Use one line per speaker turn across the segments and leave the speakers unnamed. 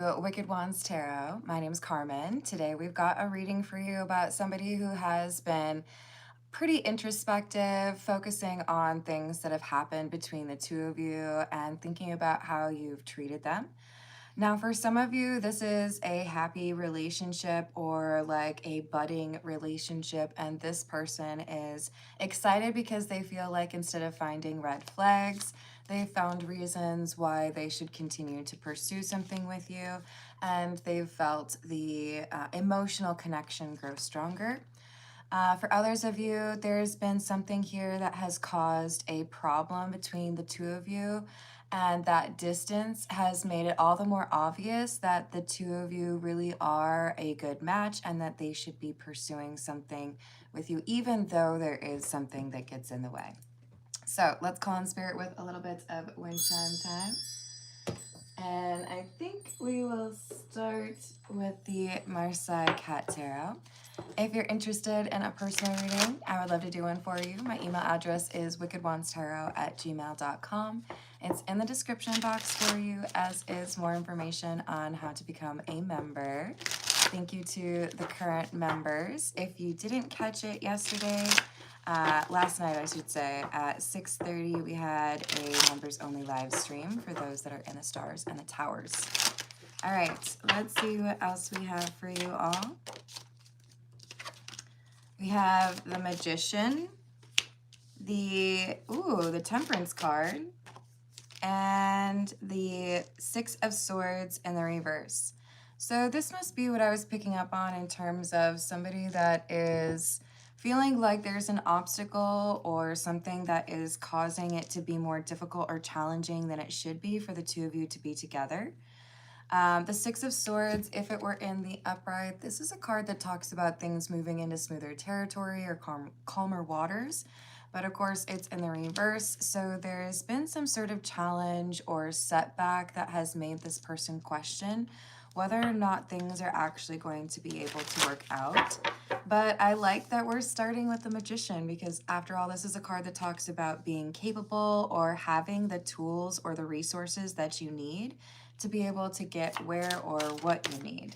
Wicked Wands Tarot. My name is Carmen. Today we've got a reading for you about somebody who has been pretty introspective, focusing on things that have happened between the two of you and thinking about how you've treated them. Now, for some of you, this is a happy relationship or like a budding relationship, and this person is excited because they feel like instead of finding red flags, they found reasons why they should continue to pursue something with you, and they've felt the emotional connection grow stronger. For others of you, there's been something here that has caused a problem between the two of you, and that distance has made it all the more obvious that the two of you really are a good match and that they should be pursuing something with you, even though there is something that gets in the way. So let's call on spirit with a little bit of wind chime time. And I think we will start with the Marseille Cat Tarot. If you're interested in a personal reading, I would love to do one for you. My email address is wickedwandstarot@gmail.com. It's in the description box for you, as is more information on how to become a member. Thank you to the current members. If you didn't catch it yesterday, last night I should say, at 6:30 we had a members only live stream for those that are in the stars and the towers. All right, let's see what else we have for you all. We have the Magician, the Temperance card, and the Six of Swords in the reverse. So this must be what I was picking up on in terms of somebody that is feeling like there's an obstacle or something that is causing it to be more difficult or challenging than it should be for the two of you to be together. The Six of Swords, if it were in the upright, this is a card that talks about things moving into smoother territory or calmer waters. But of course, it's in the reverse, so there's been some sort of challenge or setback that has made this person question whether or not things are actually going to be able to work out. But I like that we're starting with the Magician, because after all, this is a card that talks about being capable or having the tools or the resources that you need to be able to get where or what you need.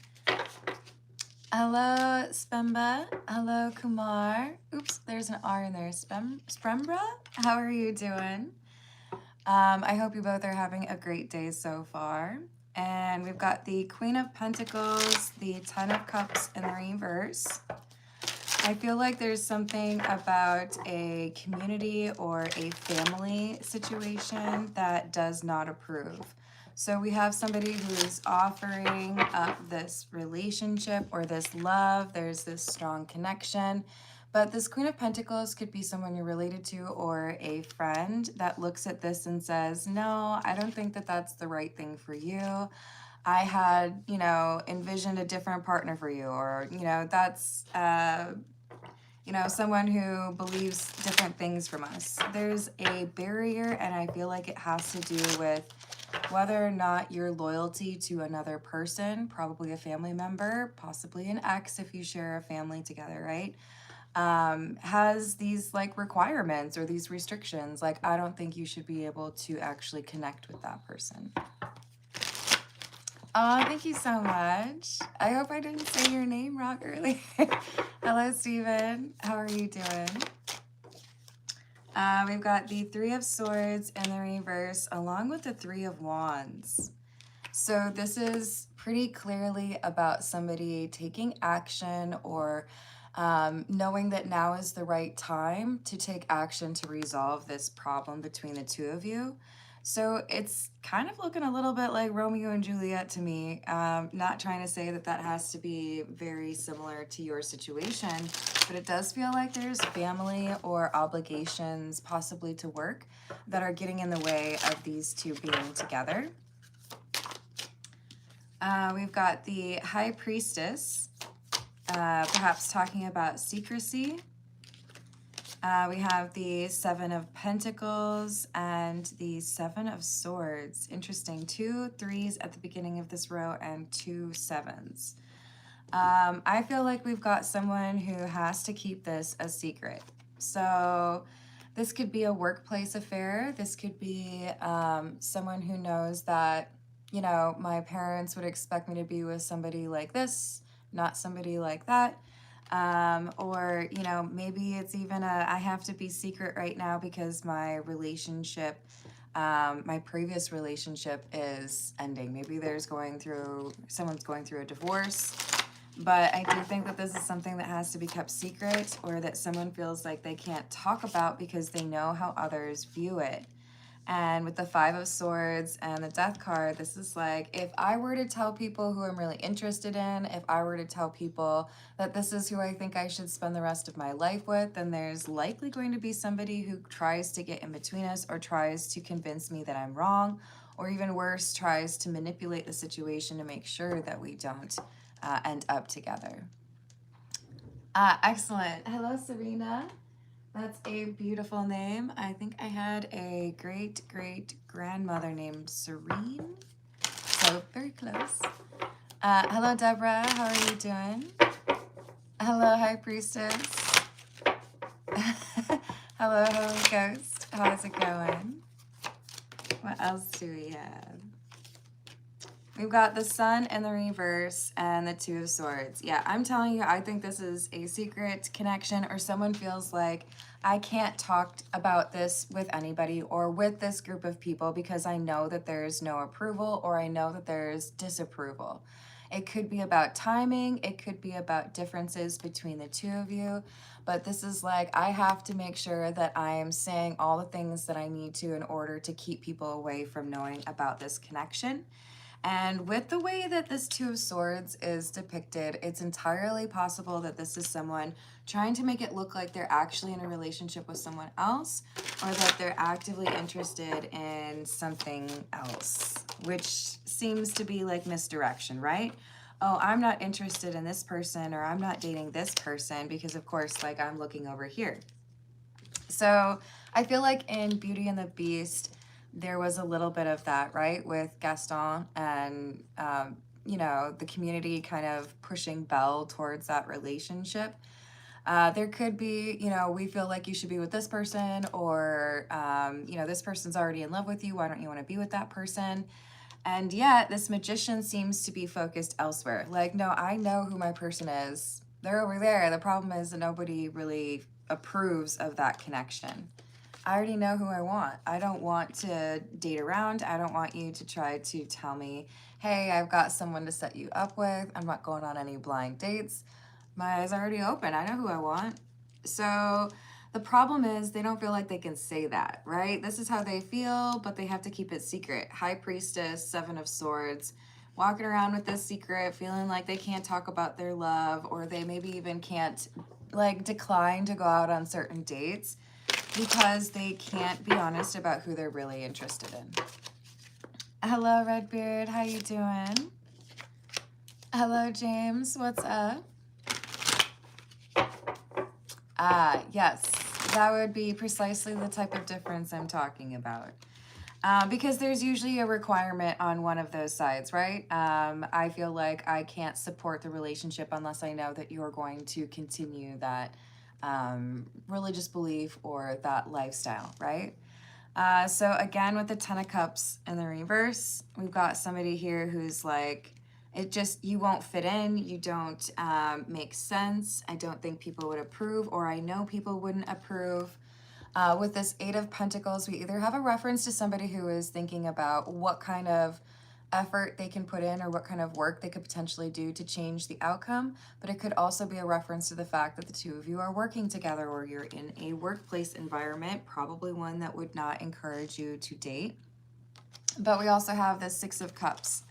Hello, Spemba. Hello, Kumar. Oops, there's an R in there. Sprembra? How are you doing? I hope you both are having a great day so far. And we've got the Queen of Pentacles, the Ten of Cups in the reverse. I feel like there's something about a community or a family situation that does not approve. So we have somebody who's offering up this relationship or this love. There's this strong connection. But this Queen of Pentacles could be someone you're related to or a friend that looks at this and says, no, I don't think that that's the right thing for you. I had, envisioned a different partner for you, or, that's, someone who believes different things from us. There's a barrier, and I feel like it has to do with whether or not your loyalty to another person, probably a family member, possibly an ex if you share a family together, right? Has these like requirements or these restrictions. Like, I don't think you should be able to actually connect with that person. Oh, thank you so much. I hope I didn't say your name wrong earlier. Hello, Steven. How are you doing? We've got the Three of Swords in the reverse along with the Three of Wands. So this is pretty clearly about somebody taking action or knowing that now is the right time to take action to resolve this problem between the two of you. So it's kind of looking a little bit like Romeo and Juliet to me. Not trying to say that that has to be very similar to your situation, but it does feel like there's family or obligations, possibly to work, that are getting in the way of these two being together. We've got the High Priestess, perhaps talking about secrecy. We have the Seven of Pentacles and the Seven of Swords. Interesting. 2 3s at the beginning of this row and 2 7s. I feel like we've got someone who has to keep this a secret. So this could be a workplace affair. This could be someone who knows that, you know, my parents would expect me to be with somebody like this, not somebody like that. Or, you know, maybe it's even I have to be secret right now because my relationship, my previous relationship is ending. Maybe someone's going through a divorce. But I do think that this is something that has to be kept secret, or that someone feels like they can't talk about because they know how others view it. And with the Five of Swords and the Death card, this is like, if I were to tell people who I'm really interested in, if I were to tell people that this is who I think I should spend the rest of my life with, then there's likely going to be somebody who tries to get in between us, or tries to convince me that I'm wrong, or even worse, tries to manipulate the situation to make sure that we don't end up together. Excellent. Hello, Serena. That's a beautiful name. I think I had a great-great-grandmother named Serene. So very close. Hello, Deborah. How are you doing? Hello, High Priestess. Hello, Holy Ghost. How's it going? What else do we have? We've got the Sun in the reverse and the Two of Swords. Yeah, I'm telling you, I think this is a secret connection, or someone feels like I can't talk about this with anybody or with this group of people because I know that there's no approval, or I know that there's disapproval. It could be about timing. It could be about differences between the two of you. But this is like, I have to make sure that I am saying all the things that I need to in order to keep people away from knowing about this connection. And with the way that this Two of Swords is depicted, it's entirely possible that this is someone trying to make it look like they're actually in a relationship with someone else, or that they're actively interested in something else, which seems to be like misdirection, right? Oh, I'm not interested in this person, or I'm not dating this person because, of course, like, I'm looking over here. So I feel like in Beauty and the Beast, there was a little bit of that, right? With Gaston and, you know, the community kind of pushing Belle towards that relationship. There could be, you know, we feel like you should be with this person, or, you know, this person's already in love with you. Why don't you want to be with that person? And yet this Magician seems to be focused elsewhere. Like, no, I know who my person is. They're over there. The problem is that nobody really approves of that connection. I already know who I want. I don't want to date around. I don't want you to try to tell me, hey, I've got someone to set you up with. I'm not going on any blind dates. My eyes are already open. I know who I want. So the problem is they don't feel like they can say that, right? This is how they feel, but they have to keep it secret. High Priestess, Seven of Swords, walking around with this secret, feeling like they can't talk about their love, or they maybe even can't, like, decline to go out on certain dates because they can't be honest about who they're really interested in. Hello, Redbeard. How you doing? Hello, James. What's up? Yes, that would be precisely the type of difference I'm talking about. Because there's usually a requirement on one of those sides, right? I feel like I can't support the relationship unless I know that you're going to continue that religious belief or that lifestyle, right? So again, with the Ten of Cups in the reverse, we've got somebody here who's like, you won't fit in, you don't make sense, I don't think people would approve, or I know people wouldn't approve. With this Eight of Pentacles, we either have a reference to somebody who is thinking about what kind of effort they can put in, or what kind of work they could potentially do to change the outcome, but it could also be a reference to the fact that the two of you are working together, or you're in a workplace environment, probably one that would not encourage you to date. But we also have the Six of Cups.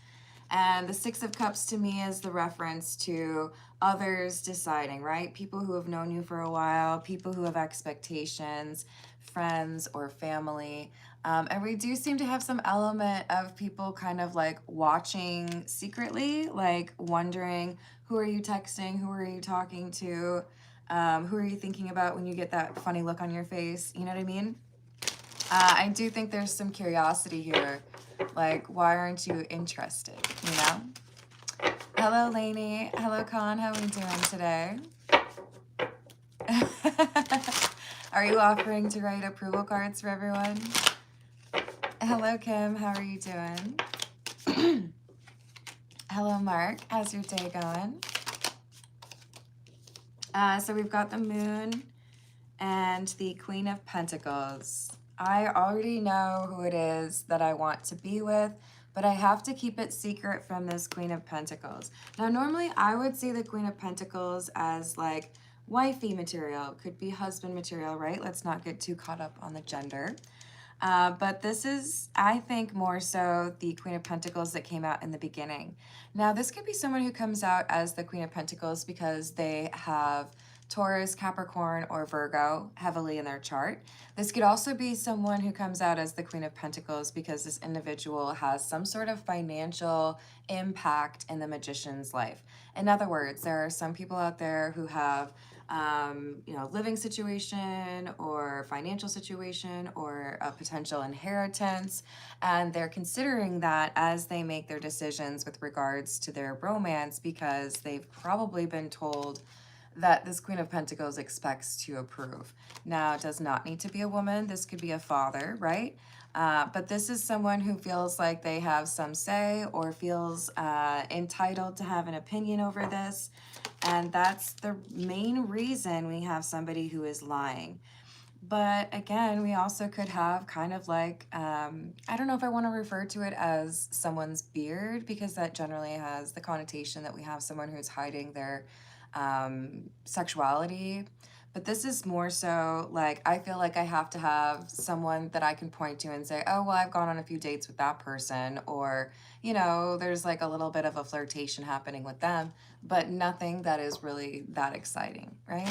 And the Six of Cups to me is the reference to others deciding, right? People who have known you for a while, people who have expectations, friends or family. And we do seem to have some element of people kind of like watching secretly, like wondering, who are you texting? Who are you talking to? Who are you thinking about when you get that funny look on your face? You know what I mean? I do think there's some curiosity here. Like, why aren't you interested, you know? Hello, Lainey. Hello, Con. How are we doing today? Are you offering to write approval cards for everyone? Hello, Kim. How are you doing? Hello, Mark. How's your day going? So we've got the Moon and the Queen of Pentacles. I already know who it is that I want to be with, but I have to keep it secret from this Queen of Pentacles. Now, normally I would see the Queen of Pentacles as like wifey material, could be husband material, right? Let's not get too caught up on the gender. But this is, I think, more so the Queen of Pentacles that came out in the beginning. Now, this could be someone who comes out as the Queen of Pentacles because they have Taurus, Capricorn, or Virgo heavily in their chart. This could also be someone who comes out as the Queen of Pentacles because this individual has some sort of financial impact in the magician's life. In other words, there are some people out there who have living situation or financial situation or a potential inheritance. And they're considering that as they make their decisions with regards to their romance because they've probably been told that this Queen of Pentacles expects to approve. Now, it does not need to be a woman. This could be a father, right? But this is someone who feels like they have some say or feels entitled to have an opinion over this. And that's the main reason we have somebody who is lying. But again, we also could have kind of like, I don't know if I want to refer to it as someone's beard, because that generally has the connotation that we have someone who's hiding their sexuality. But this is more so like, I feel like I have to have someone that I can point to and say, oh, well, I've gone on a few dates with that person, or, there's like a little bit of a flirtation happening with them, but nothing that is really that exciting, right?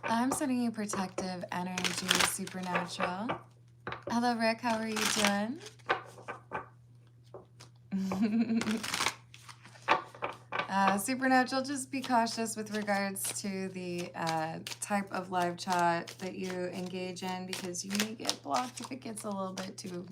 I'm sending you protective energy, supernatural. Hello, Rick. How are you doing? Supernatural, just be cautious with regards to the type of live chat that you engage in, because you may get blocked if it gets a little bit too,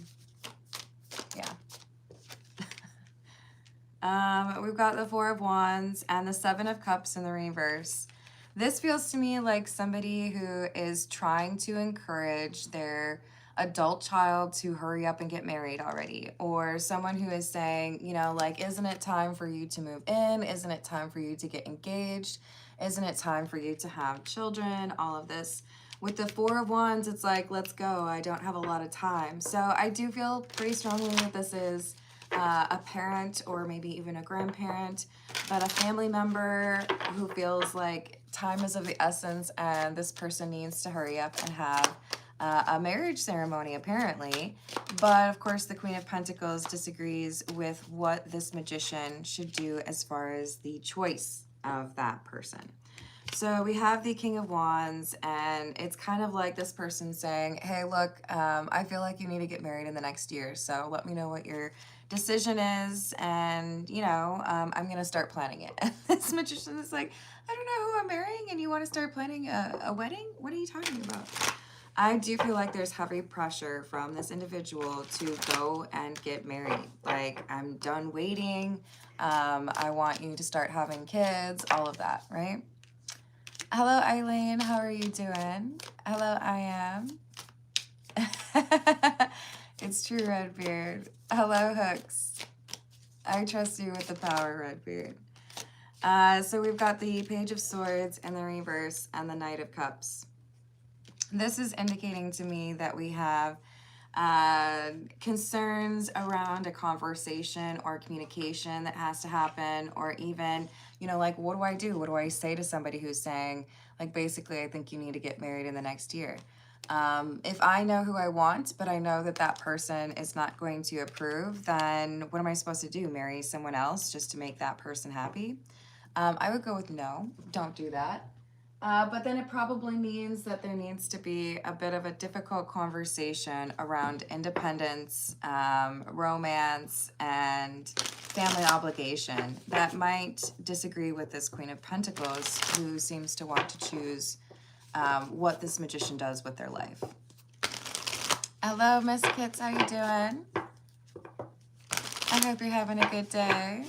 we've got the Four of Wands and the Seven of Cups in the reverse. This feels to me like somebody who is trying to encourage their adult child to hurry up and get married already, or someone who is saying, isn't it time for you to move in? Isn't it time for you to get engaged? Isn't it time for you to have children? All of this. With the Four of Wands, it's like, let's go. I don't have a lot of time. So I do feel pretty strongly that this is a parent or maybe even a grandparent, but a family member who feels like time is of the essence and this person needs to hurry up and have a marriage ceremony, apparently. But of course, the Queen of Pentacles disagrees with what this magician should do as far as the choice of that person. So we have the King of Wands, and it's kind of like this person saying, hey, look, I feel like you need to get married in the next year, so let me know what your decision is, and, I'm going to start planning it. And this magician is like, I don't know who I'm marrying, and you want to start planning a wedding? What are you talking about? I do feel like there's heavy pressure from this individual to go and get married. Like, I'm done waiting. I want you to start having kids, all of that, right? Hello, Eileen. How are you doing? Hello, I am. It's true, Redbeard. Hello, Hooks. I trust you with the power, Redbeard. So we've got the Page of Swords in the reverse and the Knight of Cups. This is indicating to me that we have concerns around a conversation or communication that has to happen, or even, like, what do I do? What do I say to somebody who's saying, like, basically, I think you need to get married in the next year? If I know who I want, but I know that that person is not going to approve, then what am I supposed to do? Marry someone else just to make that person happy? I would go with no, don't do that. But then it probably means that there needs to be a bit of a difficult conversation around independence, romance, and family obligation that might disagree with this Queen of Pentacles, who seems to want to choose what this magician does with their life. Hello, Miss Kits. How you doing? I hope you're having a good day.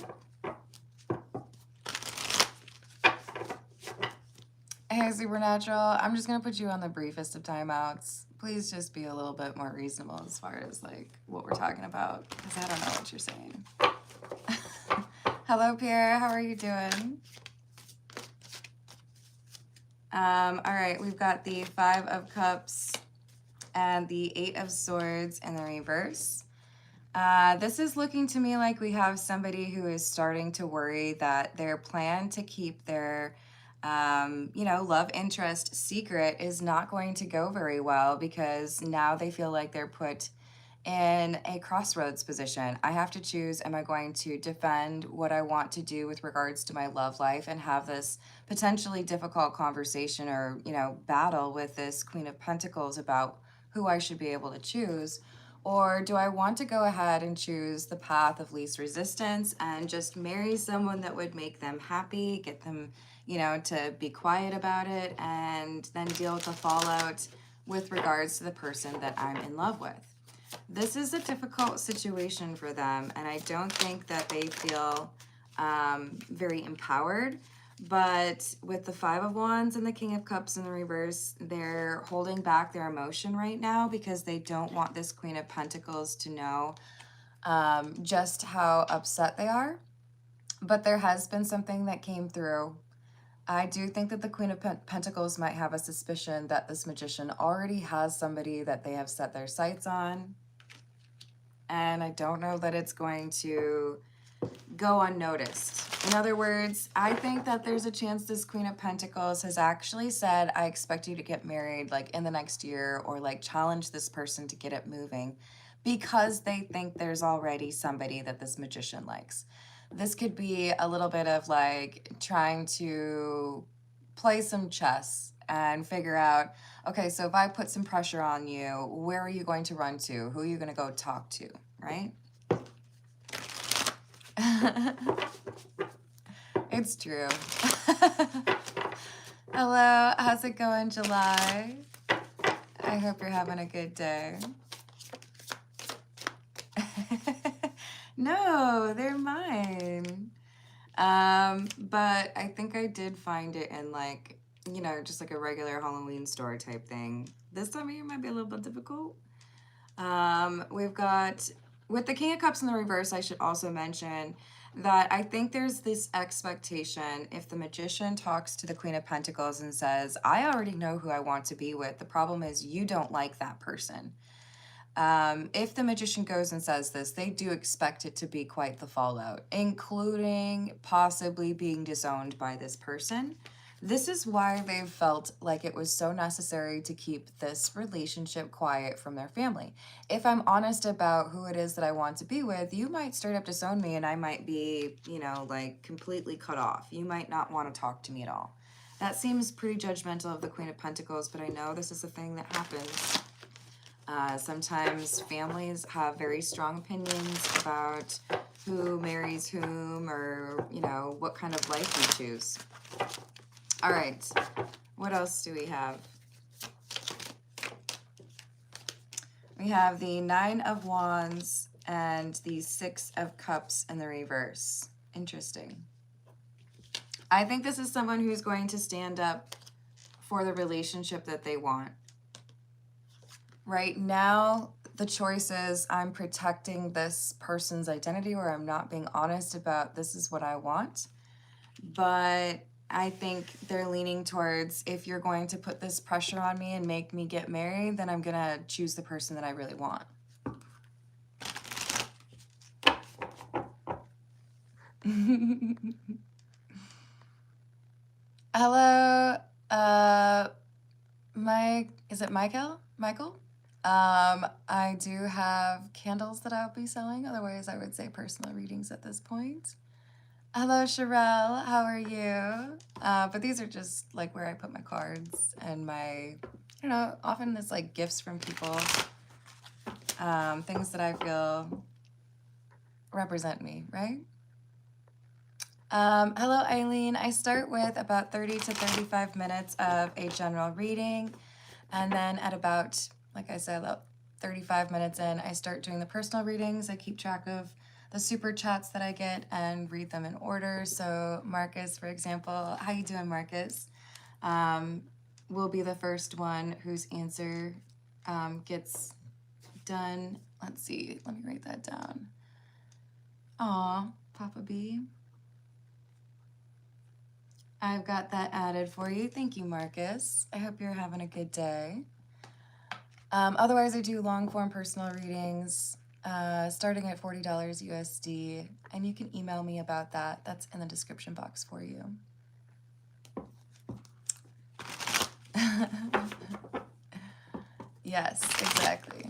Hey, Supernatural. I'm just going to put you on the briefest of timeouts. Please just be a little bit more reasonable as far as like what we're talking about, because I don't know what you're saying. Hello, Pierre. How are you doing? All right, we've got the Five of Cups and the Eight of Swords in the reverse. This is looking to me like we have somebody who is starting to worry that their plan to keep their, love interest secret is not going to go very well, because now they feel like they're put in a crossroads position. I have to choose, am I going to defend what I want to do with regards to my love life and have this potentially difficult conversation or, battle with this Queen of Pentacles about who I should be able to choose? Or do I want to go ahead and choose the path of least resistance and just marry someone that would make them happy, get them, to be quiet about it, and then deal with the fallout with regards to the person that I'm in love with? This is a difficult situation for them, and I don't think that they feel very empowered. But with the Five of Wands and the King of Cups in the reverse, they're holding back their emotion right now because they don't want this Queen of Pentacles to know just how upset they are. But there has been something that came through. I do think that the Queen of Pentacles might have a suspicion that this Magician already has somebody that they have set their sights on. And I don't know that it's going to go unnoticed. In other words, I think that there's a chance this Queen of Pentacles has actually said, I expect you to get married like in the next year, or like challenge this person to get it moving, because they think there's already somebody that this Magician likes. This could be a little bit of like trying to play some chess and figure out, okay, so if I put some pressure on you, where are you going to run to? Who are you going to go talk to, right? It's true. Hello, how's it going, July? I hope you're having a good day. No, they're mine. But I think I did find it in like, just like a regular Halloween store type thing. This time of year might be a little bit difficult. We've got, with the King of Cups in the reverse, I should also mention that I think there's this expectation, if the Magician talks to the Queen of Pentacles and says, I already know who I want to be with, the problem is you don't like that person. If the Magician goes and says this, they do expect it to be quite the fallout, including possibly being disowned by this person. This is why they've felt like it was so necessary to keep this relationship quiet from their family. If I'm honest about who it is that I want to be with, you might straight up disown me and I might be, like completely cut off. You might not want to talk to me at all. That seems pretty judgmental of the Queen of Pentacles, but I know this is a thing that happens. Sometimes families have very strong opinions about who marries whom, or, what kind of life you choose. All right, what else do we have? We have the Nine of Wands and the Six of Cups in the reverse. Interesting. I think this is someone who's going to stand up for the relationship that they want. Right now, the choice is I'm protecting this person's identity, or I'm not being honest about this is what I want. But I think they're leaning towards, if you're going to put this pressure on me and make me get married, then I'm going to choose the person that I really want. Hello, Mike, is it Michael? Michael? I do have candles that I'll be selling. Otherwise, I would say personal readings at this point. Hello, Sherelle. How are you? But these are just like where I put my cards and my, often it's like gifts from people. Things that I feel represent me, right? Hello, Eileen. I start with about 30 to 35 minutes of a general reading. And then at about, like I said, about 35 minutes in, I start doing the personal readings. I keep track of the super chats that I get and read them in order. So Marcus, for example, how you doing, Marcus? Will be the first one whose answer gets done. Let's see. Let me write that down. Aw, Papa B. I've got that added for you. Thank you, Marcus. I hope you're having a good day. Otherwise, I do long-form personal readings starting at $40 USD, and you can email me about that. That's in the description box for you. Yes, exactly.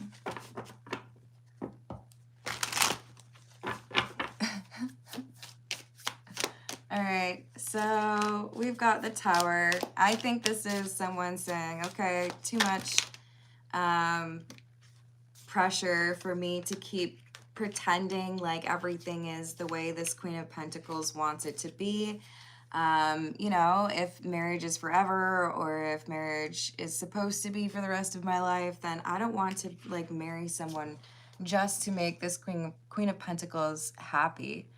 All right, so we've got the Tower. I think this is someone saying, okay, too much pressure for me to keep pretending like everything is the way this Queen of Pentacles wants it to be. You know, if marriage is forever or if marriage is supposed to be for the rest of my life, then I don't want to like marry someone just to make this Queen of Pentacles happy.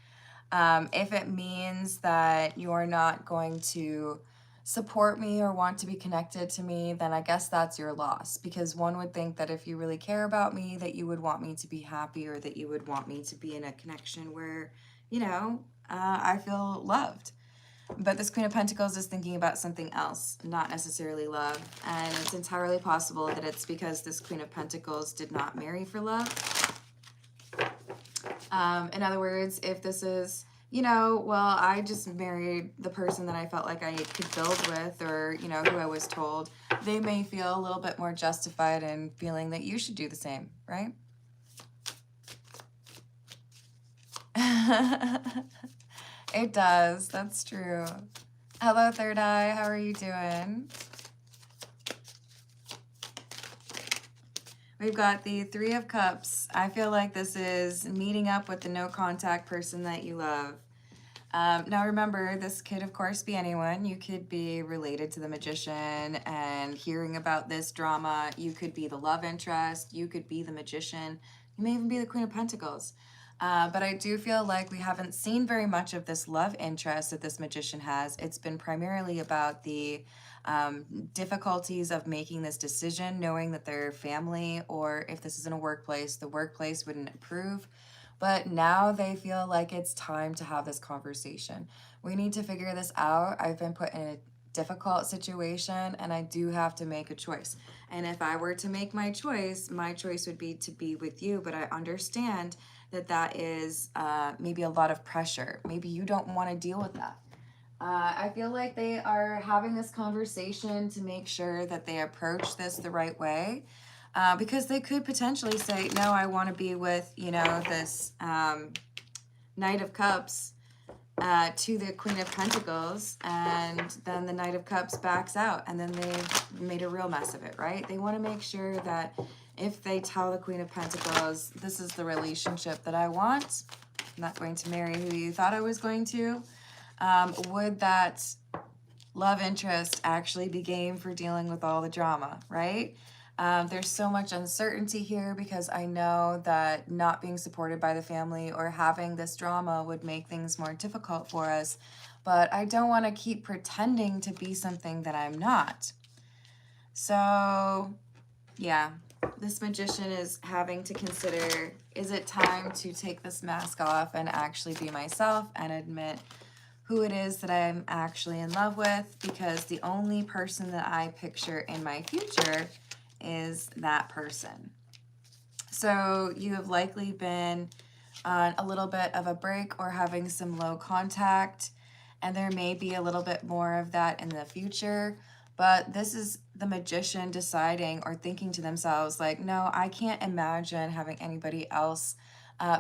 If it means that you're not going to support me or want to be connected to me, then I guess that's your loss. Because one would think that if you really care about me, that you would want me to be happy, or that you would want me to be in a connection where, you know, I feel loved. But this Queen of Pentacles is thinking about something else, not necessarily love. And it's entirely possible that it's because this Queen of Pentacles did not marry for love. In other words, if this is, you know, well, I just married the person that I felt like I could build with, or, you know, who I was told, they may feel a little bit more justified in feeling that you should do the same, right? It does. That's true. Hello, Third Eye. How are you doing? We've got the Three of Cups. I feel like this is meeting up with the no contact person that you love. Now remember, this could of course be anyone. You could be related to the Magician and hearing about this drama. You could be the love interest. You could be the Magician. You may even be the Queen of Pentacles. But I do feel like we haven't seen very much of this love interest that this Magician has. It's been primarily about the difficulties of making this decision, knowing that they're family, or if this is in a workplace, the workplace wouldn't approve. But now they feel like it's time to have this conversation. We need to figure this out. I've been put in a difficult situation and I do have to make a choice. And if I were to make my choice would be to be with you. But I understand that that is maybe a lot of pressure. Maybe you don't want to deal with that. I feel like they are having this conversation to make sure that they approach this the right way. Because they could potentially say, no, I want to be with, you know, this Knight of Cups to the Queen of Pentacles, and then the Knight of Cups backs out, and then they've made a real mess of it, right? They want to make sure that if they tell the Queen of Pentacles, this is the relationship that I want, I'm not going to marry who you thought I was going to, would that love interest actually be game for dealing with all the drama, right? There's so much uncertainty here because I know that not being supported by the family or having this drama would make things more difficult for us, but I don't want to keep pretending to be something that I'm not. So, yeah, this Magician is having to consider, is it time to take this mask off and actually be myself and admit who it is that I'm actually in love with? Because the only person that I picture in my future is that person. So you have likely been on a little bit of a break or having some low contact, and there may be a little bit more of that in the future. But this is the Magician deciding or thinking to themselves like, no, I can't imagine having anybody else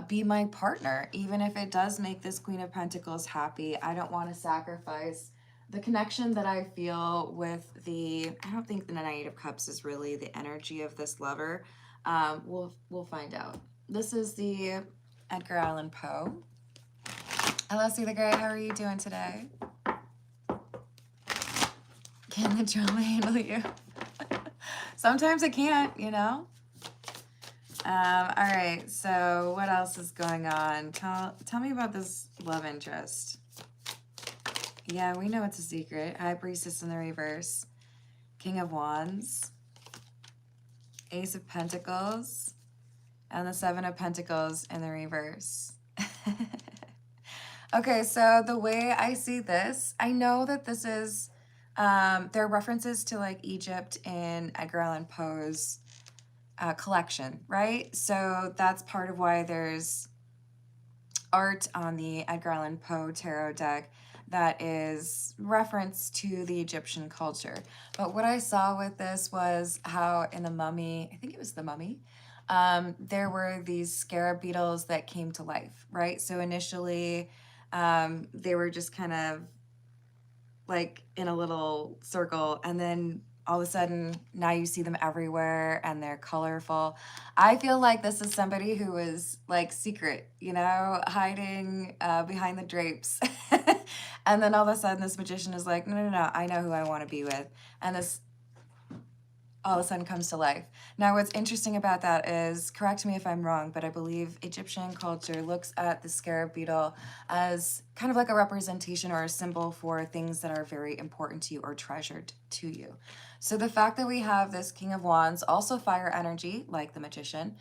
be my partner. Even if it does make this Queen of Pentacles happy, I don't want to sacrifice the connection that I feel with the, I don't think the Knight of Cups is really the energy of this lover. We'll find out. This is the Edgar Allan Poe. Hello, See the Gray. How are you doing today? Can the drama handle you? Sometimes it can't, you know? All right, so what else is going on? Tell me about this love interest. Yeah, we know it's a secret. High Priestess in the reverse. King of Wands. Ace of Pentacles, and the Seven of Pentacles in the reverse. Okay, so the way I see this, I know that this is, there are references to like Egypt in Edgar Allan Poe's collection, right? So that's part of why there's art on the Edgar Allan Poe tarot deck that is reference to the Egyptian culture. But what I saw with this was how in the Mummy, I think it was the Mummy, there were these scarab beetles that came to life, right? So initially, they were just kind of like in a little circle, and then all of a sudden now you see them everywhere and they're colorful. I feel like this is somebody who is like secret, you know, hiding behind the drapes. And then all of a sudden this magician is like, no, no, no, I know who I want to be with. And this all of a sudden comes to life. Now, what's interesting about that is, correct me if I'm wrong, but I believe Egyptian culture looks at the scarab beetle as kind of like a representation or a symbol for things that are very important to you or treasured to you. So the fact that we have this King of Wands, also fire energy, like the magician,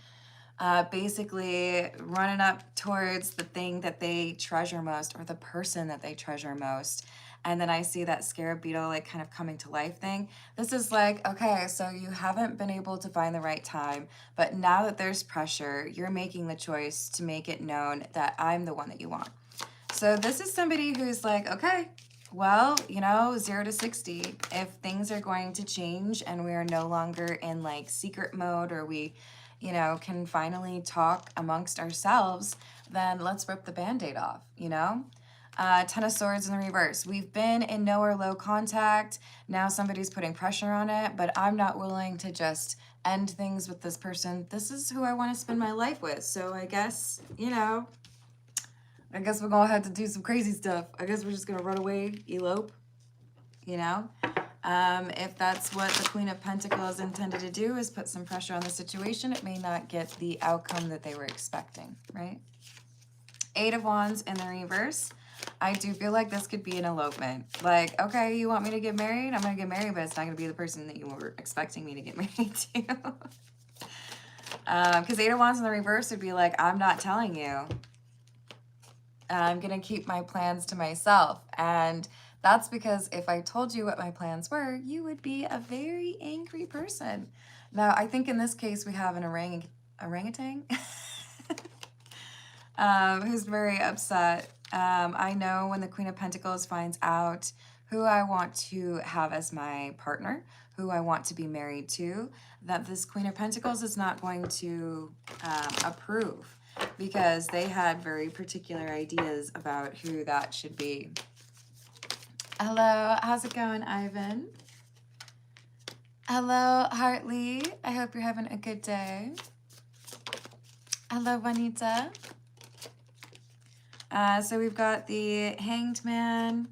basically running up towards the thing that they treasure most or the person that they treasure most. And then I see that scarab beetle like kind of coming to life thing. This is like, okay, so you haven't been able to find the right time, but now that there's pressure, you're making the choice to make it known that I'm the one that you want. So this is somebody who's like, okay, well, you know, 0 to 60, if things are going to change and we are no longer in like secret mode, or we, you know, can finally talk amongst ourselves, then let's rip the Band-Aid off, you know? Ten of Swords in the reverse. We've been in no or low contact. Now somebody's putting pressure on it, but I'm not willing to just end things with this person. This is who I want to spend my life with. So I guess, you know, I guess we're going to have to do some crazy stuff. I guess we're just going to run away, elope, you know? If that's what the Queen of Pentacles intended to do, is put some pressure on the situation, it may not get the outcome that they were expecting, right? Eight of Wands in the reverse. I do feel like this could be an elopement. Like, okay, you want me to get married? I'm going to get married, but it's not going to be the person that you were expecting me to get married to. Because Eight of Wands in the reverse would be like, I'm not telling you. I'm going to keep my plans to myself. And that's because if I told you what my plans were, you would be a very angry person. Now, I think in this case, we have an orangutan who's very upset. I know when the Queen of Pentacles finds out who I want to have as my partner, who I want to be married to, that this Queen of Pentacles is not going to approve, because they had very particular ideas about who that should be. Hello, how's it going, Ivan? Hello, Hartley. I hope you're having a good day. Hello, Juanita. So we've got the Hanged Man,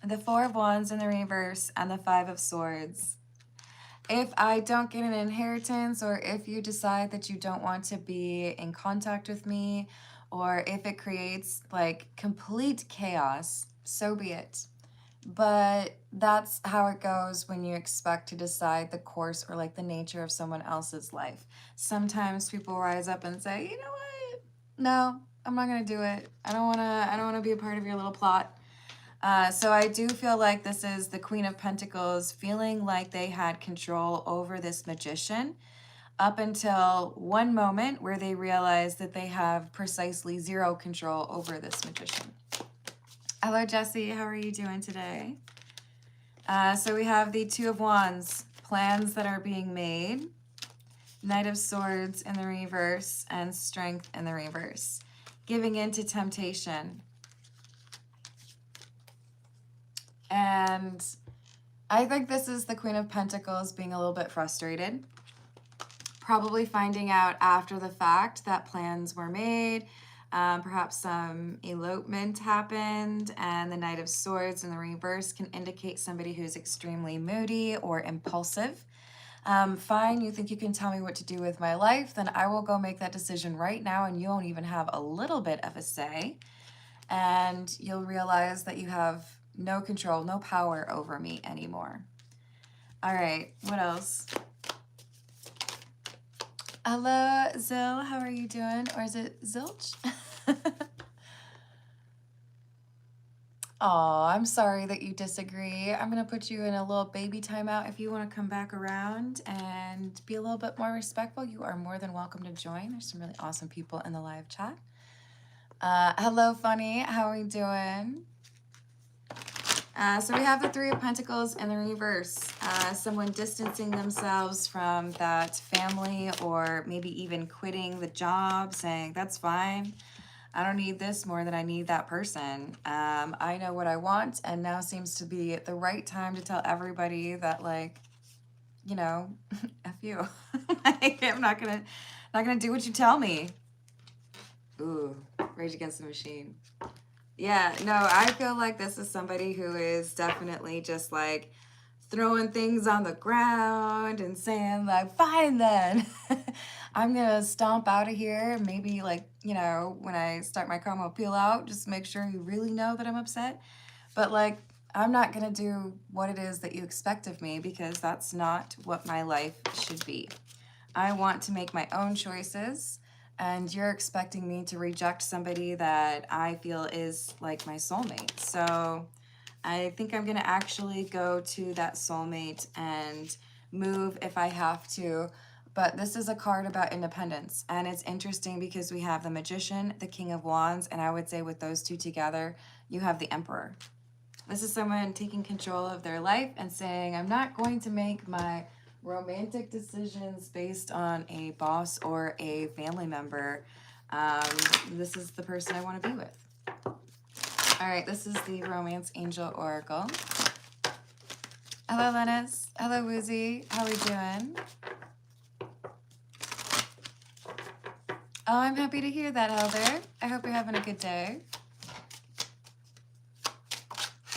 the Four of Wands in the reverse, and the Five of Swords. If I don't get an inheritance, or if you decide that you don't want to be in contact with me, or if it creates like complete chaos, so be it. But that's how it goes when you expect to decide the course or like the nature of someone else's life. Sometimes people rise up and say, you know what? No, I'm not gonna do it. I don't wanna be a part of your little plot. So I do feel like this is the Queen of Pentacles feeling like they had control over this magician up until one moment where they realize that they have precisely zero control over this magician. Hello, Jesse. How are you doing today? So we have the Two of Wands, plans that are being made, Knight of Swords in the reverse, and Strength in the reverse. Giving in to temptation. And I think this is the Queen of Pentacles being a little bit frustrated. Probably finding out after the fact that plans were made. Perhaps some elopement happened, and the Knight of Swords in the reverse can indicate somebody who's extremely moody or impulsive. Fine, you think you can tell me what to do with my life, then I will go make that decision right now, and you won't even have a little bit of a say. And you'll realize that you have no control, no power over me anymore. All right, what else? Hello, Zill. How are you doing? Or is it Zilch? Oh, I'm sorry that you disagree. I'm going to put you in a little baby timeout. If you want to come back around and be a little bit more respectful, you are more than welcome to join. There's some really awesome people in the live chat. Hello, Funny. How are we doing? So we have the Three of Pentacles in the reverse. Someone distancing themselves from that family, or maybe even quitting the job, saying, that's fine. I don't need this more than I need that person. I know what I want, and now seems to be the right time to tell everybody that, like, you know, F you. Like, I'm not gonna do what you tell me. Ooh, Rage Against the Machine. Yeah, no, I feel like this is somebody who is definitely just like throwing things on the ground and saying like, fine then, I'm gonna stomp out of here. Maybe like, you know, when I start my karma peel out, just make sure you really know that I'm upset. But like, I'm not gonna do what it is that you expect of me, because that's not what my life should be. I want to make my own choices, and you're expecting me to reject somebody that I feel is like my soulmate. So I think I'm gonna actually go to that soulmate and move if I have to. But this is a card about independence, and it's interesting because we have the Magician, the King of Wands, and I would say with those two together, you have the Emperor. This is someone taking control of their life and saying, I'm not going to make my romantic decisions based on a boss or a family member. This is the person I want to be with. All right, this is the Romance Angel Oracle. Hello, Lennis. Hello, Woozy. How are we doing? Oh, I'm happy to hear that, Elder. I hope you're having a good day.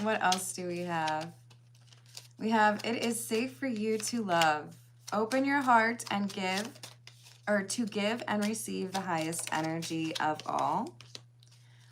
What else do we have? We have, it is safe for you to love. Open your heart and give, or to give and receive the highest energy of all.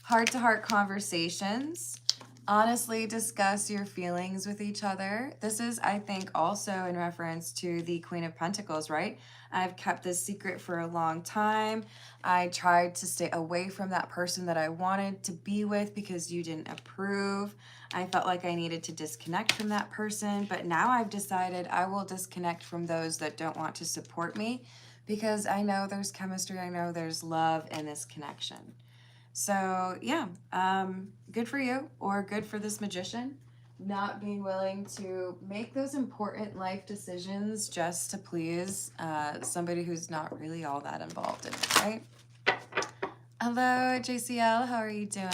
Heart-to-heart conversations. Honestly discuss your feelings with each other. This is, I think, also in reference to the Queen of Pentacles, right? I've kept this secret for a long time. I tried to stay away from that person that I wanted to be with because you didn't approve. I felt like I needed to disconnect from that person, but now I've decided I will disconnect from those that don't want to support me, because I know there's chemistry, I know there's love in this connection. So yeah, good for you, or good for this Magician, not being willing to make those important life decisions just to please somebody who's not really all that involved in it, right? Hello, JCL, how are you doing?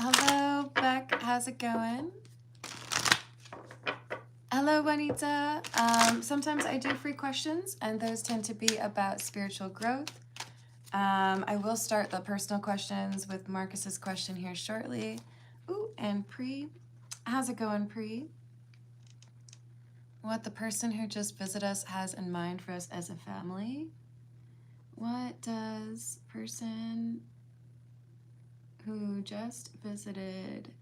Hello, Beck, how's it going? Hello, Juanita. Sometimes I do free questions, and those tend to be about spiritual growth. I will start the personal questions with Marcus's question here shortly. Ooh, and Pri. How's it going, Pri? What the person who just visited us has in mind for us as a family? What does person who just visited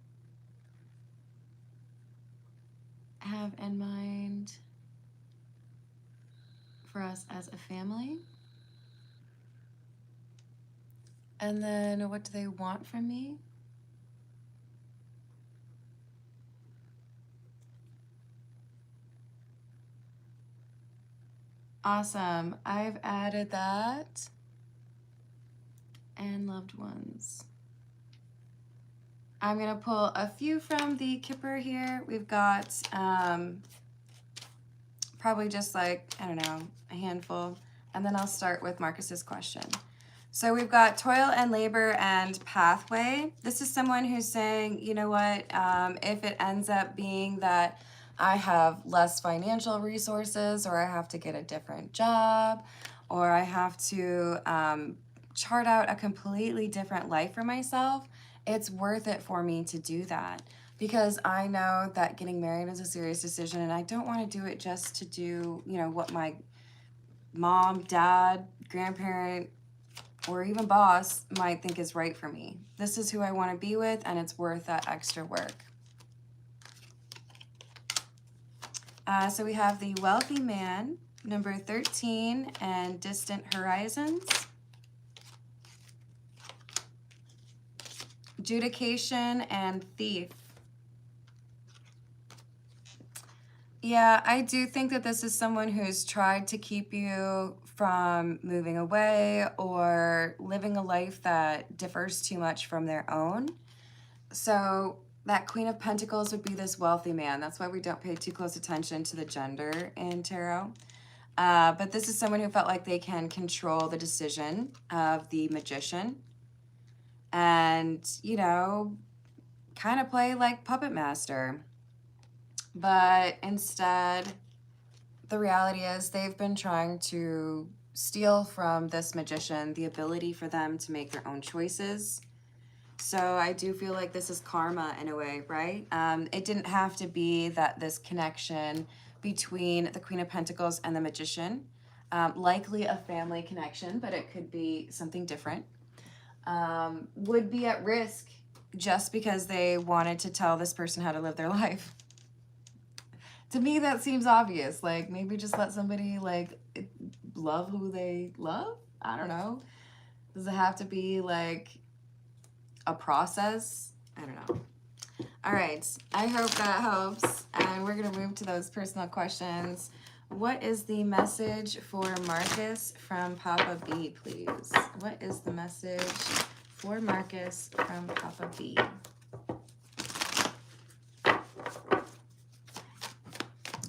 have in mind for us as a family? And then what do they want from me? Awesome. I've added that. And loved ones. I'm going to pull a few from the Kipper here. We've got probably just like, I don't know, a handful. And then I'll start with Marcus's question. So we've got toil and labor and pathway. This is someone who's saying, you know what, if it ends up being that I have less financial resources, or I have to get a different job, or I have to chart out a completely different life for myself, it's worth it for me to do that. Because I know that getting married is a serious decision, and I don't want to do it just to do, you know, what my mom, dad, grandparent, or even boss might think is right for me. This is who I want to be with, and it's worth that extra work. So we have the wealthy man, Number 13 and distant horizons. Judication and thief. Yeah, I do think that this is someone who's tried to keep you from moving away or living a life that differs too much from their own. So that Queen of Pentacles would be this wealthy man. That's why we don't pay too close attention to the gender in tarot. But this is someone who felt like they can control the decision of the Magician and, you know, kind of play like puppet master. But instead, the reality is they've been trying to steal from this Magician the ability for them to make their own choices. So I do feel like this is karma in a way, right? It didn't have to be that this connection between the Queen of Pentacles and the Magician, likely a family connection, but it could be something different, would be at risk just because they wanted to tell this person how to live their life. To me, that seems obvious. Like, maybe just let somebody, like, love who they love? I don't know. Does it have to be, like, a process? I don't know. All right. I hope that helps. And we're going to move to those personal questions. What is the message for Marcus from Papa B, please? What is the message for Marcus from Papa B?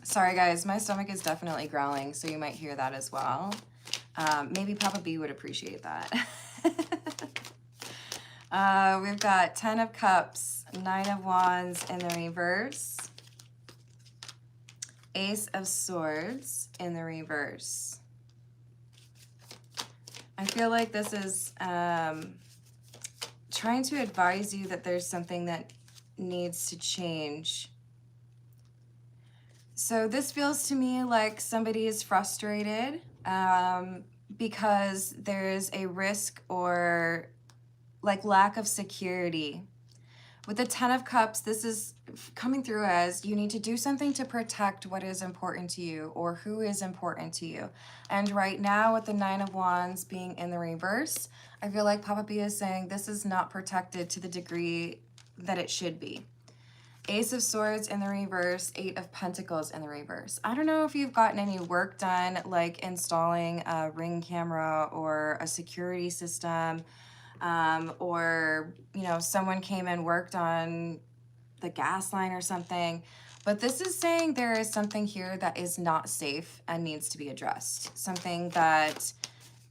Sorry, guys, my stomach is definitely growling, so you might hear that as well. Maybe Papa B would appreciate that. We've got 10 of Cups, 9 of Wands in the reverse, Ace of Swords in the reverse. I feel like this is trying to advise you that there's something that needs to change. So this feels to me like somebody is frustrated because there's a risk or like lack of security. With the 10 of Cups, this is coming through as you need to do something to protect what is important to you or who is important to you. And right now with the 9 of Wands being in the reverse, I feel like Papa B is saying this is not protected to the degree that it should be. Ace of Swords in the reverse, 8 of Pentacles in the reverse. I don't know if you've gotten any work done, like installing a Ring camera or a security system, or, you know, someone came and worked on the gas line or something. But this is saying there is something here that is not safe and needs to be addressed. Something that,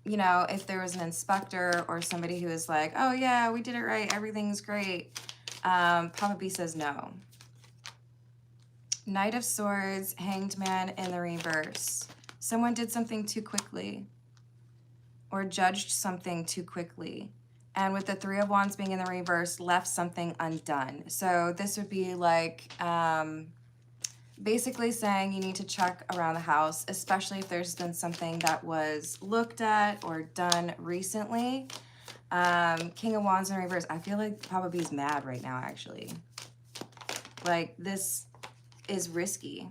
you know, if there was an inspector or somebody who is like, oh yeah, we did it right, everything's great, Papa B says no. Knight of Swords, Hanged Man in the reverse. Someone did something too quickly or judged something too quickly. And with the 3 of Wands being in the reverse, left something undone. So this would be like basically saying you need to check around the house, especially if there's been something that was looked at or done recently. King of Wands in reverse. I feel like Papa B's mad right now, actually. Like, this is risky.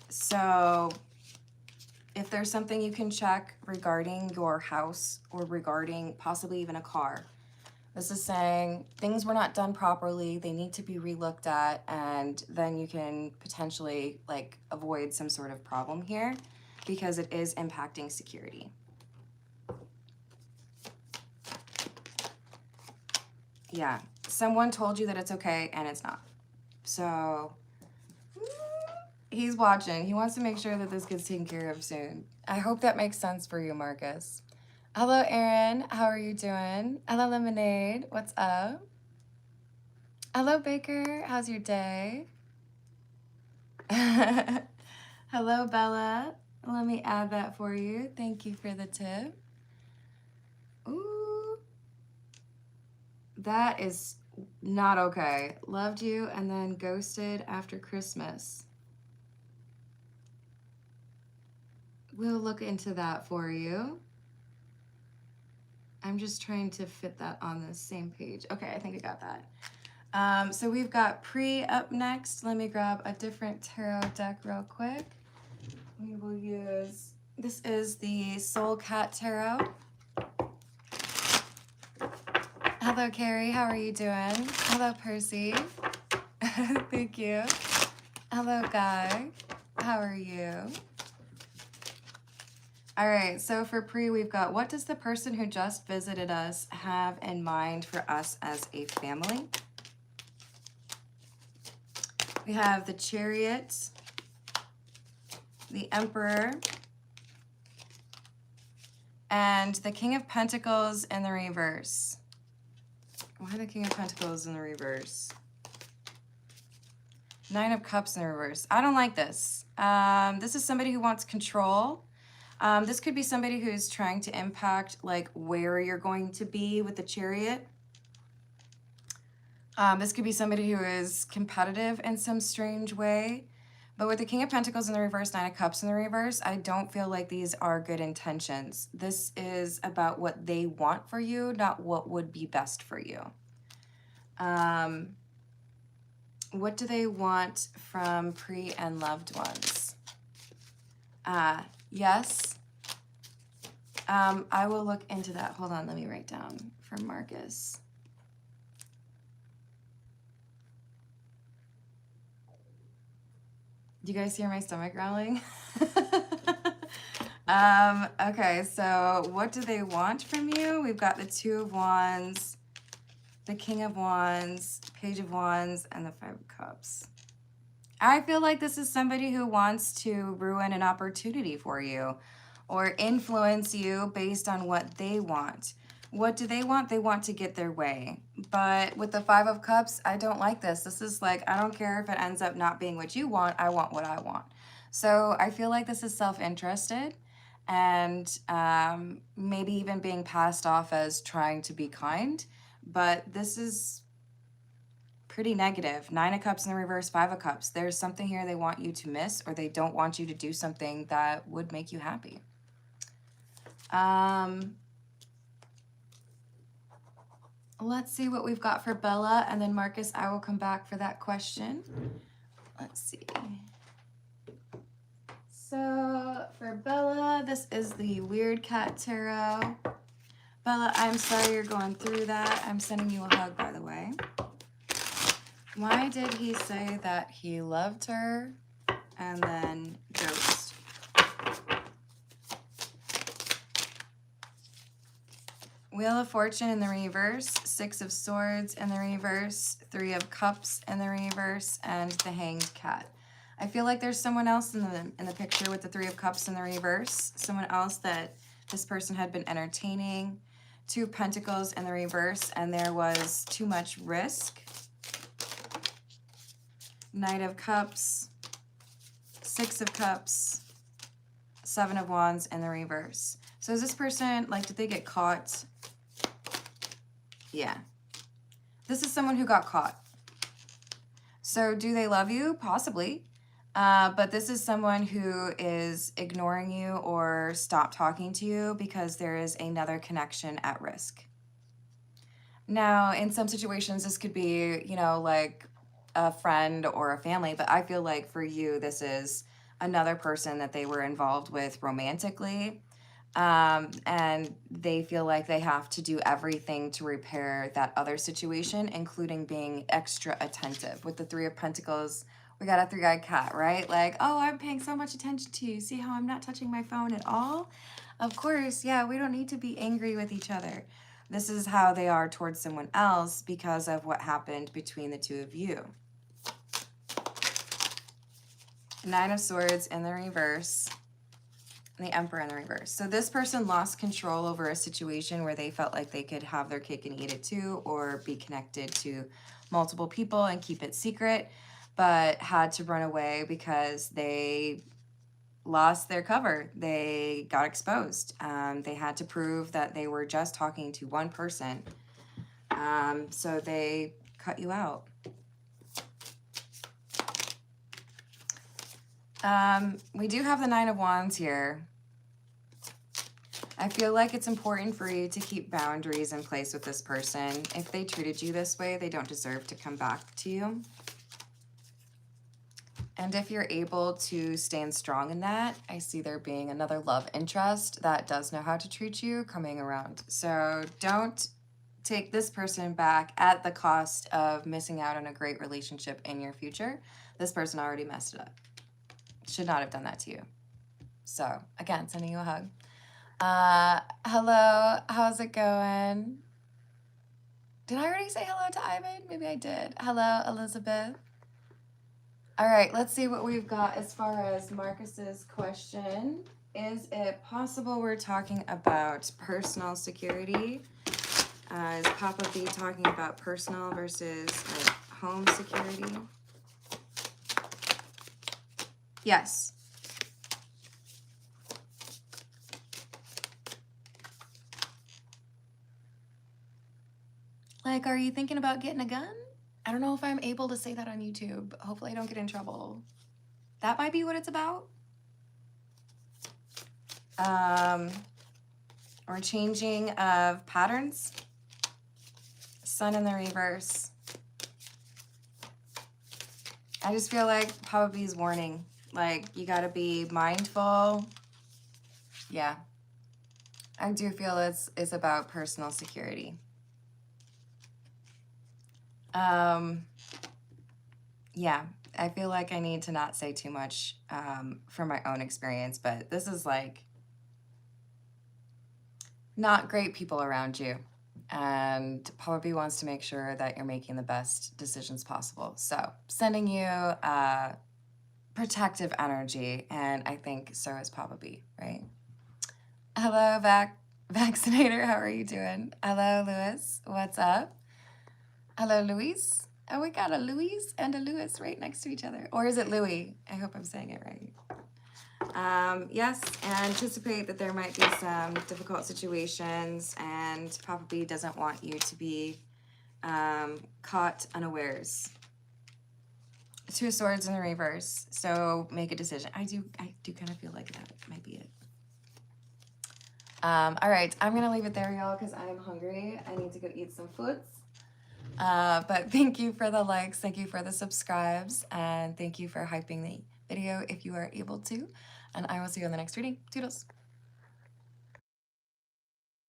So if there's something you can check regarding your house or regarding possibly even a car, this is saying things were not done properly, they need to be relooked at, and then you can potentially like avoid some sort of problem here because it is impacting security. Yeah, someone told you that it's okay and it's not. So he's watching. He wants to make sure that this gets taken care of soon. I hope that makes sense for you, Marcus. Hello, Erin. How are you doing? Hello, Lemonade. What's up? Hello, Baker. How's your day? Hello, Bella. Let me add that for you. Thank you for the tip. Ooh. That is not okay. Loved you and then ghosted after Christmas. We'll look into that for you. I'm just trying to fit that on the same page. Okay, I think I got that. So we've got Pre up next. Let me grab a different tarot deck real quick. we will use, this is the Soul Cat Tarot. Hello, Carrie. How are you doing? Hello, Percy. Thank you. Hello, Guy. How are you? All right, so for pre, we've got, what does the person who just visited us have in mind for us as a family? We have the Chariot, the Emperor, and the King of Pentacles in the reverse. Why the King of Pentacles in the reverse? Nine of Cups in the reverse. I don't like this. This is somebody who wants control. This could be somebody who's trying to impact like where you're going to be with the Chariot. This could be somebody who is competitive in some strange way. But with the King of Pentacles in the reverse, Nine of Cups in the reverse, I don't feel like these are good intentions. This is about what they want for you, not what would be best for you. What do they want from pre and loved ones? Yes. I will look into that. Hold on, let me write down for Marcus. Do you guys hear my stomach growling? Okay, so what do they want from you? We've got the Two of Wands, the King of Wands, Page of Wands, and the Five of Cups. I feel like this is somebody who wants to ruin an opportunity for you or influence you based on what they want. What do they want? They want to get their way. But with the Five of Cups, I don't like this. This is like, I don't care if it ends up not being what you want. I want what I want. So I feel like this is self-interested and maybe even being passed off as trying to be kind. But this is pretty negative. Nine of Cups in the reverse, Five of Cups. There's something here they want you to miss, or they don't want you to do something that would make you happy. Let's see what we've got for Bella, and then Marcus, I will come back for that question. Let's see. So for Bella, this is the Weird Cat Tarot. Bella, I'm sorry you're going through that. I'm sending you a hug, by the way. Why did he say that he loved her and then ghost? Wheel of Fortune in the reverse, Six of Swords in the reverse, Three of Cups in the reverse, and the Hanged Cat. I feel like there's someone else in the picture with the Three of Cups in the reverse, someone else that this person had been entertaining. Two of Pentacles in the reverse, and there was too much risk. Knight of Cups, Six of Cups, Seven of Wands in the reverse. So is this person, like, did they get caught? Yeah. This is someone who got caught. So do they love you? Possibly. But this is someone who is ignoring you or stop talking to you because there is another connection at risk. Now, in some situations, this could be, you know, like a friend or a family, but I feel like for you, this is another person that they were involved with romantically. And they feel like they have to do everything to repair that other situation, including being extra attentive. With the Three of Pentacles, we got a three-eyed cat, right? Like, oh, I'm paying so much attention to you. See how I'm not touching my phone at all? Of course, yeah, we don't need to be angry with each other. This is how they are towards someone else because of what happened between the two of you. Nine of Swords in the reverse. The Emperor in the reverse. So this person lost control over a situation where they felt like they could have their cake and eat it too, or be connected to multiple people and keep it secret, but had to run away because they lost their cover. They got exposed. They had to prove that they were just talking to one person. So they cut you out. We do have the Nine of Wands here. I feel like it's important for you to keep boundaries in place with this person. If they treated you this way, they don't deserve to come back to you. And if you're able to stand strong in that, I see there being another love interest that does know how to treat you coming around. So don't take this person back at the cost of missing out on a great relationship in your future. This person already messed it up. Should not have done that to you. So again, sending you a hug. Hello, how's it going? Did I already say hello to Ivan? Maybe I did. Hello, Elizabeth. All right, let's see what we've got as far as Marcus's question. Is it possible we're talking about personal security? Is Papa B talking about personal versus like home security? Yes. Like, are you thinking about getting a gun? I don't know if I'm able to say that on YouTube. Hopefully I don't get in trouble. That might be what it's about. Or changing of patterns. Sun in the reverse. I just feel like Papa B's warning. Like, you gotta be mindful. Yeah. I do feel it's about personal security. Yeah, I feel like I need to not say too much from my own experience, but this is like not great people around you. And Papa B wants to make sure that you're making the best decisions possible. So sending you protective energy, and I think so is Papa B, right? Hello, Vaccinator, how are you doing? Hello, Lewis, what's up? Hello, Luis. Oh, we got a Luis and a Lewis right next to each other. Or is it Louis? I hope I'm saying it right. Yes, and anticipate that there might be some difficult situations, and Papa B doesn't want you to be caught unawares. Two of Swords in the reverse. So make a decision. I do kind of feel like that might be it. All right, I'm gonna leave it there, y'all, because I'm hungry. I need to go eat some foods. But thank you for the likes, thank you for the subscribes, and thank you for hyping the video if you are able to. And I will see you in the next reading. Toodles.